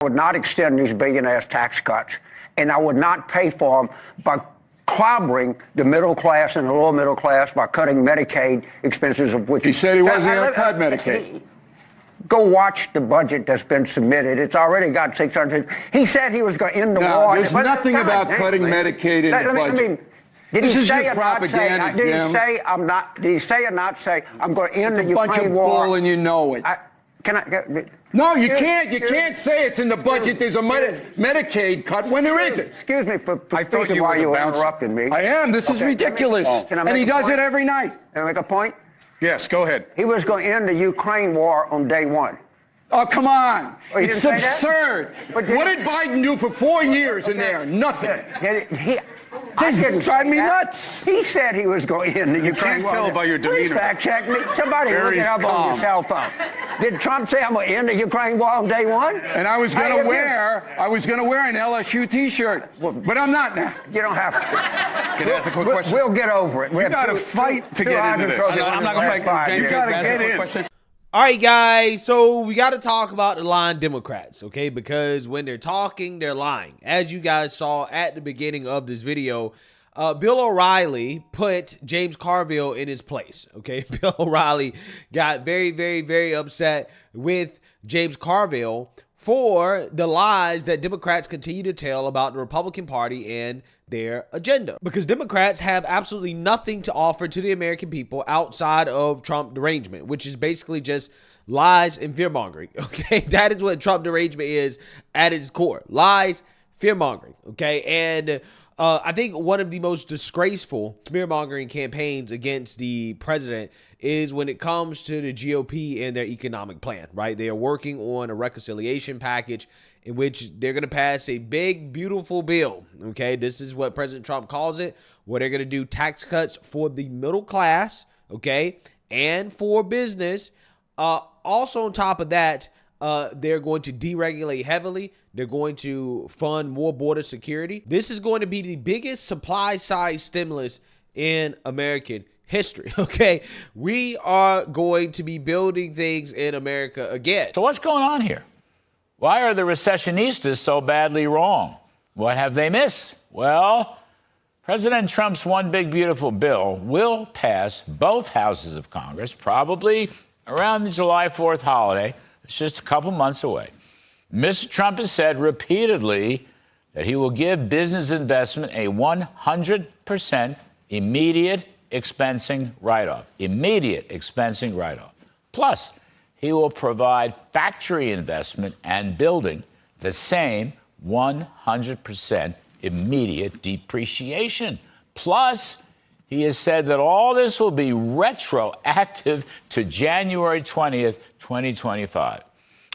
would not extend these billionaires' tax cuts, and I would not pay for them by clobbering the middle class and the lower middle class by cutting Medicaid expenses, of which he said he wasn't going to cut Medicaid. Go watch the budget that's been submitted. It's already got 600. He said he was going to end the war. There's nothing about cutting Medicaid in the budget. Did he say or not say? Did he say I'm not? Did he say or not say I'm going to end the Ukraine war? It's a bunch of bull, and you know it. No, you can't. You can't say it's in the budget. There's a Medicaid cut when there isn't. Excuse me for speaking while you were interrupting me. I am. This is ridiculous. And he does it every night. Can I make a point? Yes, go ahead. He was going to end the Ukraine war on day one. Oh, come on. Oh, it's absurd. What did Biden do for 4 years in there? Nothing. I didn't drive me nuts. He said he was going to end the Ukraine war. Can't tell by your demeanor. Please fact check me. Somebody look it up on your cell phone. Did Trump say I'm going to end the Ukraine war on day one? And I was going to wear an LSU T-shirt, but I'm not now. You don't have to. Can I ask a quick question? We'll get over it. You got to fight to get into this. I'm not going to fight. You got to get in. All right, guys, so we got to talk about the lying Democrats, okay? Because when they're talking, they're lying. As you guys saw at the beginning of this video, Bill O'Reilly put James Carville in his place, okay? Bill O'Reilly got very, very, very upset with James Carville for the lies that Democrats continue to tell about the Republican Party and their agenda. Because Democrats have absolutely nothing to offer to the American people outside of Trump derangement, which is basically just lies and fear-mongering, okay? That is what Trump derangement is at its core. Lies, fear-mongering, okay? And I think one of the most disgraceful fear-mongering campaigns against the president is when it comes to the GOP and their economic plan, right? They are working on a reconciliation package in which they're going to pass a big, beautiful bill, okay? This is what President Trump calls it, where they're going to do tax cuts for the middle class, okay, and for business. Also on top of that, they're going to deregulate heavily. They're going to fund more border security. This is going to be the biggest supply side stimulus in American history, okay? We are going to be building things in America again. So what's going on here? Why are the recessionistas so badly wrong? What have they missed? Well, President Trump's one big beautiful bill will pass both houses of Congress, probably around the July 4th holiday. It's just a couple months away. Mr. Trump has said repeatedly that he will give business investment a 100% immediate expensing write-off. Immediate expensing write-off. Plus, he will provide factory investment and building the same 100% immediate depreciation. Plus, he has said that all this will be retroactive to January 20th, 2025.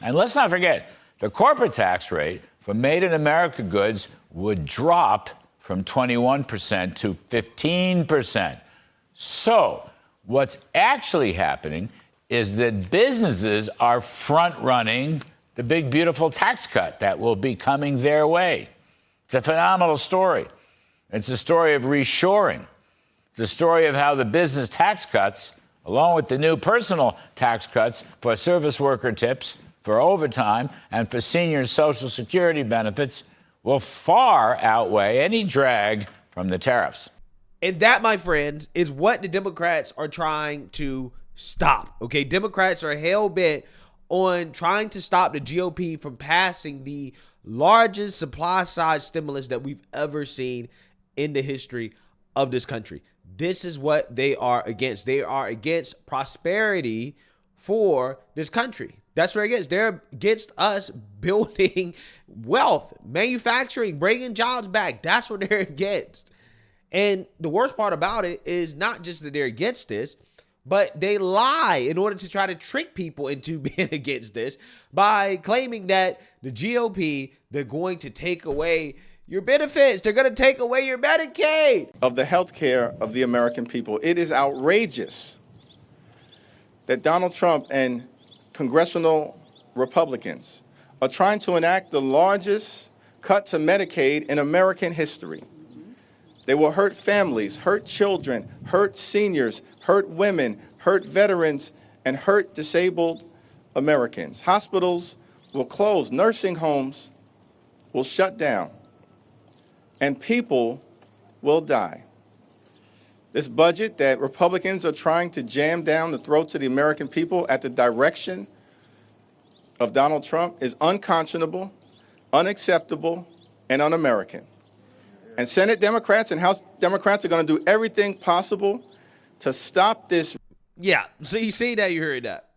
And let's not forget, the corporate tax rate for Made in America goods would drop from 21% to 15%. So what's actually happening is that businesses are front-running the big, beautiful tax cut that will be coming their way. It's a phenomenal story. It's a story of reshoring. It's a story of how the business tax cuts, along with the new personal tax cuts for service worker tips, for overtime, and for senior Social Security benefits, will far outweigh any drag from the tariffs. And that, my friends, is what the Democrats are trying to stop, okay? Democrats are hell-bent on trying to stop the GOP from passing the largest supply-side stimulus that we've ever seen in the history of this country. This is what they are against. They are against prosperity for this country. That's what they're against. They're against us building wealth, manufacturing, bringing jobs back. That's what they're against. And the worst part about it is not just that they're against this, but they lie in order to try to trick people into being against this by claiming that the GOP, they're going to take away your benefits. They're going to take away your Medicaid. Of the health care of the American people. It is outrageous that Donald Trump and congressional Republicans are trying to enact the largest cut to Medicaid in American history. They will hurt families, hurt children, hurt seniors, hurt women, hurt veterans, and hurt disabled Americans. Hospitals will close, nursing homes will shut down, and people will die. This budget that Republicans are trying to jam down the throats of the American people at the direction of Donald Trump is unconscionable, unacceptable, and un-American. And Senate Democrats and House Democrats are going to do everything possible to stop this. Yeah, so you see that, you heard that.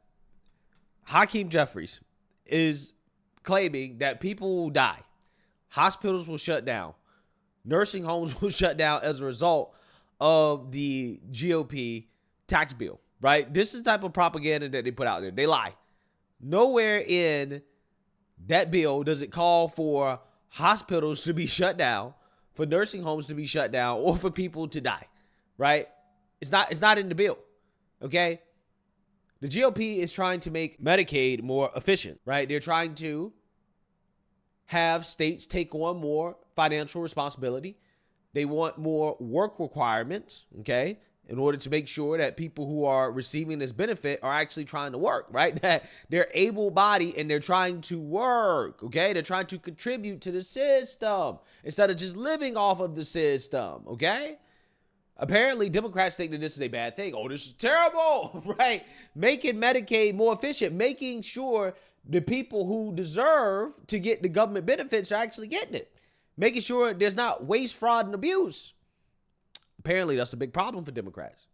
Hakeem Jeffries is claiming that people will die. Hospitals will shut down. Nursing homes will shut down as a result of the GOP tax bill, right? This is the type of propaganda that they put out there. They lie. Nowhere in that bill does it call for hospitals to be shut down, for nursing homes to be shut down, or for people to die, right? It's not in the bill, okay? The GOP is trying to make Medicaid more efficient, right? They're trying to have states take on more financial responsibility. They want more work requirements, okay, in order to make sure that people who are receiving this benefit are actually trying to work, right? That they're able-bodied and they're trying to work, okay? They're trying to contribute to the system instead of just living off of the system, okay? Apparently, Democrats think that this is a bad thing. Oh, this is terrible, right? Making Medicaid more efficient, making sure the people who deserve to get the government benefits are actually getting it. Making sure there's not waste, fraud, and abuse. Apparently, that's a big problem for Democrats.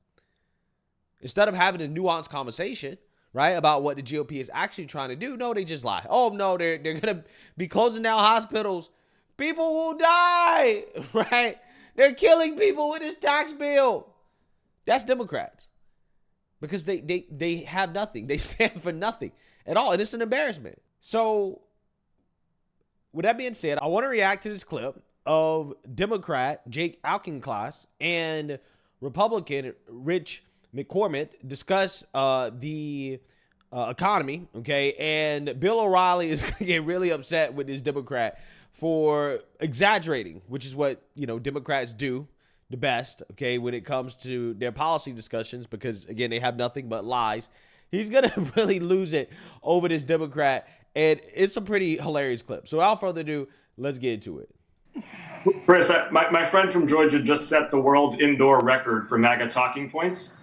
Instead of having a nuanced conversation, right, about what the GOP is actually trying to do, no, they just lie. Oh, no, they're going to be closing down hospitals. People will die, right? They're killing people with this tax bill. That's Democrats. Because they have nothing. They stand for nothing at all. And it's an embarrassment. So, with that being said, I want to react to this clip of Democrat Jake Alkenclass and Republican Rich McCormick discuss the economy, okay? And Bill O'Reilly is going to get really upset with this Democrat for exaggerating, which is what, Democrats do the best, okay, when it comes to their policy discussions, because, again, they have nothing but lies. He's going to really lose it over this Democrat, and it's a pretty hilarious clip. So without further ado, let's get into it. Chris, my friend from Georgia just set the world indoor record for MAGA talking points.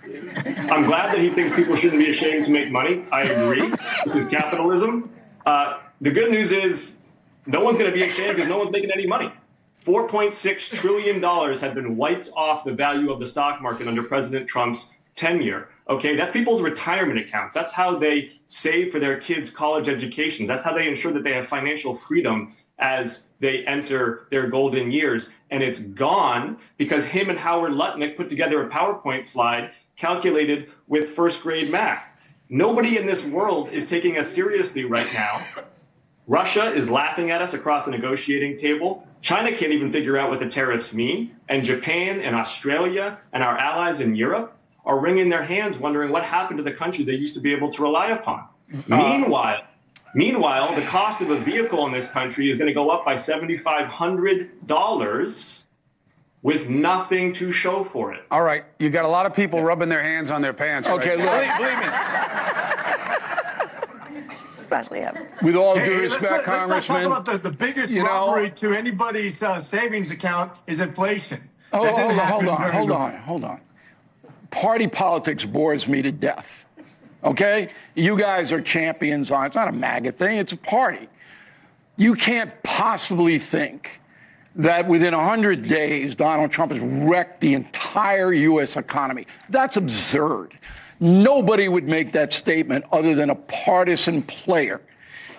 I'm glad that he thinks people shouldn't be ashamed to make money. I agree. This is capitalism. The good news is no one's going to be ashamed because no one's making any money. $4.6 trillion have been wiped off the value of the stock market under President Trump's tenure. Okay, that's people's retirement accounts. That's how they save for their kids' college educations. That's how they ensure that they have financial freedom as they enter their golden years. And it's gone because him and Howard Lutnick put together a PowerPoint slide calculated with first grade math. Nobody in this world is taking us seriously right now. Russia is laughing at us across the negotiating table. China can't even figure out what the tariffs mean. And Japan and Australia and our allies in Europe are wringing their hands wondering what happened to the country they used to be able to rely upon. Meanwhile, the cost of a vehicle in this country is going to go up by $7,500 with nothing to show for it. All right. You got a lot of people rubbing their hands on their pants. Okay, right? Believe me. Especially him. With all due respect, Congressman. Let's talk about the biggest robbery to anybody's savings account is inflation. Hold on. Party politics bores me to death. Okay? You guys are champions on, it's not a MAGA thing, it's a party. You can't possibly think that within 100 days, Donald Trump has wrecked the entire U.S. economy. That's absurd. Nobody would make that statement other than a partisan player.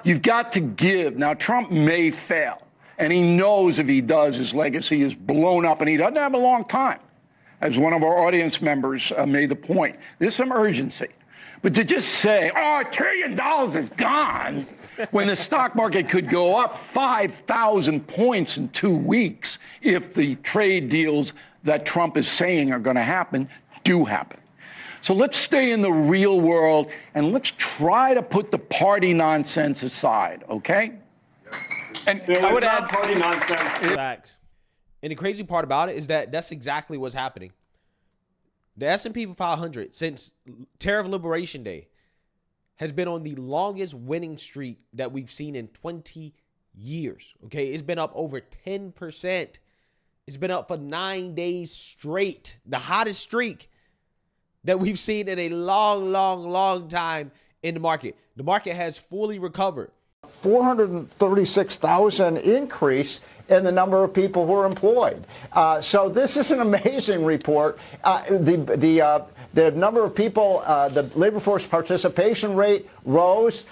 You've got to give. Now, Trump may fail, and he knows if he does, his legacy is blown up, and he doesn't have a long time. As one of our audience members made the point, there's some urgency. But to just say, $1 trillion is gone, when the stock market could go up 5,000 points in 2 weeks if the trade deals that Trump is saying are going to happen do happen. So let's stay in the real world and let's try to put the party nonsense aside, okay? And I would add party nonsense. Facts. And the crazy part about it is that that's exactly what's happening. The S&P 500, since Tariff Liberation Day, has been on the longest winning streak that we've seen in 20 years. Okay, it's been up over 10%. It's been up for 9 days straight. The hottest streak that we've seen in a long time in the market. The market has fully recovered. 436,000 increase in the number of people who are employed. So this is an amazing report. The number of people, the labor force participation rate rose.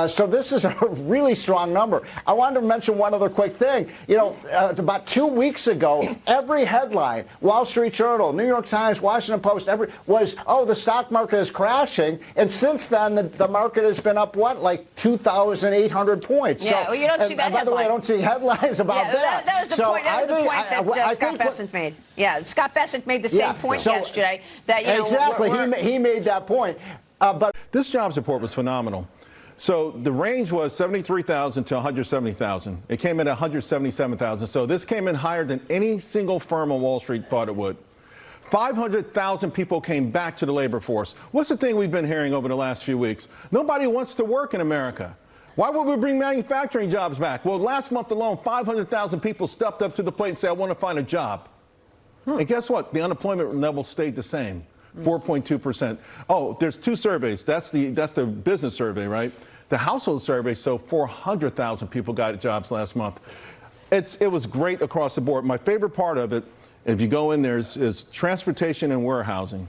So this is a really strong number. I wanted to mention one other quick thing. You know, about 2 weeks ago, every headline, Wall Street Journal, New York Times, Washington Post, was, oh, the stock market is crashing. And since then, the market has been up, what, like 2,800 points. Yeah, so, well, you don't see that and by the way, I don't see headlines about that. That was the point. That was the point that Scott Bessent made. Yeah, Scott Bessent made the same point yesterday. That, you know, exactly, he made that point. But this jobs report was phenomenal. So the range was 73,000 to 170,000. It came in at 177,000. So this came in higher than any single firm on Wall Street thought it would. 500,000 people came back to the labor force. What's the thing we've been hearing over the last few weeks? Nobody wants to work in America. Why would we bring manufacturing jobs back? Well, last month alone, 500,000 people stepped up to the plate and said, I want to find a job. And guess what? The unemployment level stayed the same. 4.2%. Oh, there's two surveys. That's the business survey, right? The household survey, so 400,000 people got jobs last month. It was great across the board. My favorite part of it, if you go in there, is transportation and warehousing.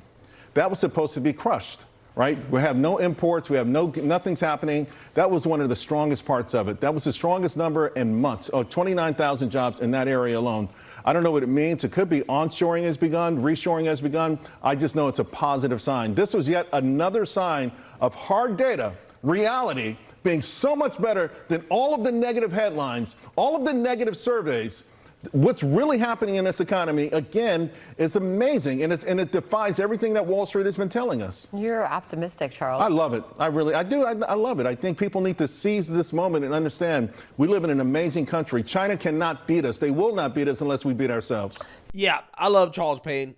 That was supposed to be crushed, right? We have no imports. We have nothing's happening. That was one of the strongest parts of it. That was the strongest number in months. Oh, 29,000 jobs in that area alone. I don't know what it means. It could be onshoring has begun, reshoring has begun. I just know it's a positive sign. This was yet another sign of hard data, reality, being so much better than all of the negative headlines, all of the negative surveys. What's really happening in this economy, again, is amazing, and it defies everything that Wall Street has been telling us. You're optimistic, Charles. I love it. I do. I love it. I think people need to seize this moment and understand we live in an amazing country. China cannot beat us. They will not beat us unless we beat ourselves. Yeah, I love Charles Payne.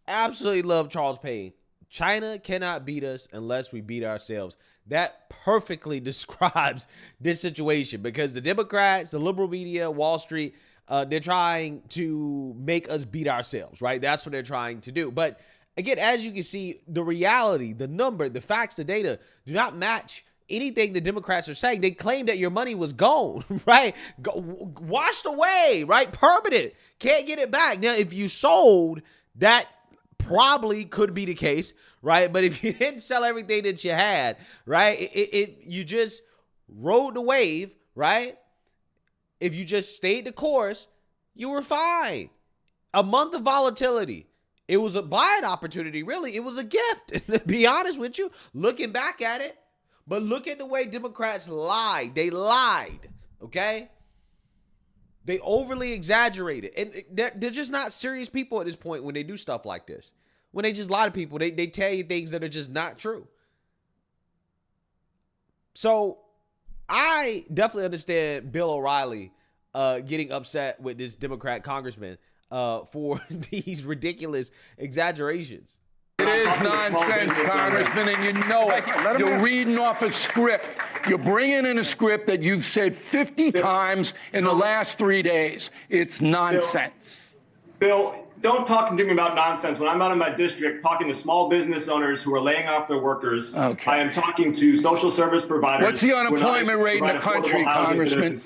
Absolutely love Charles Payne. China cannot beat us unless we beat ourselves. That perfectly describes this situation because the Democrats, the liberal media, Wall Street, they're trying to make us beat ourselves, right? That's what they're trying to do. But again, as you can see, the reality, the number, the facts, the data do not match anything the Democrats are saying. They claim that your money was gone, right? Washed away, right? Permanent. Can't get it back. Now, if you sold, that probably could be the case, right? But if you didn't sell everything that you had, right, you just rode the wave, right? If you just stayed the course, you were fine. A month of volatility. It was a buying opportunity, really. It was a gift, to be honest with you, looking back at it. But look at the way Democrats lied. They lied, okay? They overly exaggerated. And they're just not serious people at this point when they do stuff like this. When they just lie to people, they tell you things that are just not true. So I definitely understand Bill O'Reilly getting upset with this Democrat congressman for these ridiculous exaggerations. It is nonsense, Congressman, and you know it. You're reading off a script. You're bringing in a script that you've said 50 times in the last 3 days. It's nonsense. Bill, don't talk to me about nonsense. When I'm out in my district talking to small business owners who are laying off their workers, I am talking to social service providers. What's the unemployment rate in the country, Congressman?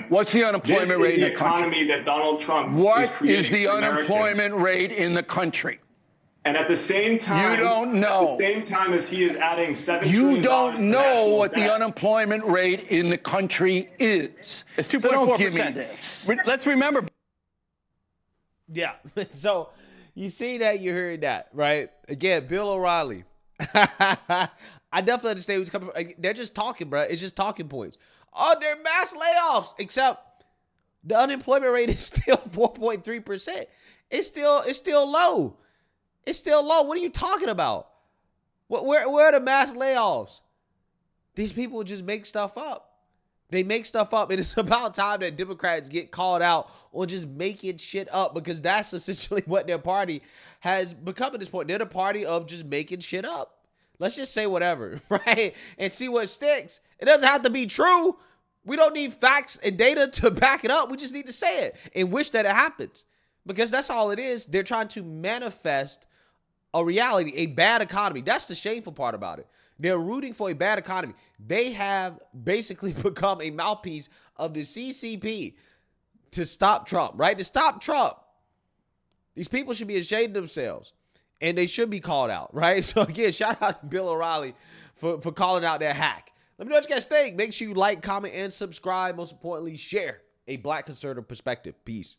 What's the unemployment rate in the country? Economy that Donald Trump What is the unemployment rate in the country? And at the same time, you don't know. At the same time as he is adding $7 trillion. You don't know what the unemployment rate in the country is. It's 2.4%. Let's remember. Yeah. So you see that, you heard that, right? Again, Bill O'Reilly. I definitely understand who's coming from. They're just talking, bro. It's just talking points. Oh, they're mass layoffs, except the unemployment rate is still 4.3%. It's still low. It's still low. What are you talking about? Where are the mass layoffs? These people just make stuff up. They make stuff up, and it's about time that Democrats get called out on just making shit up because that's essentially what their party has become at this point. They're the party of just making shit up. Let's just say whatever, right? And see what sticks. It doesn't have to be true. We don't need facts and data to back it up. We just need to say it and wish that it happens, because that's all it is. They're trying to manifest a reality, a bad economy. That's the shameful part about it. They're rooting for a bad economy. They have basically become a mouthpiece of the CCP to stop Trump, right? To stop Trump. These people should be ashamed of themselves, and they should be called out, right? So again, shout out to Bill O'Reilly for calling out that hack. Let me know what you guys think. Make sure you like, comment, and subscribe. Most importantly, share a Black conservative perspective. Peace.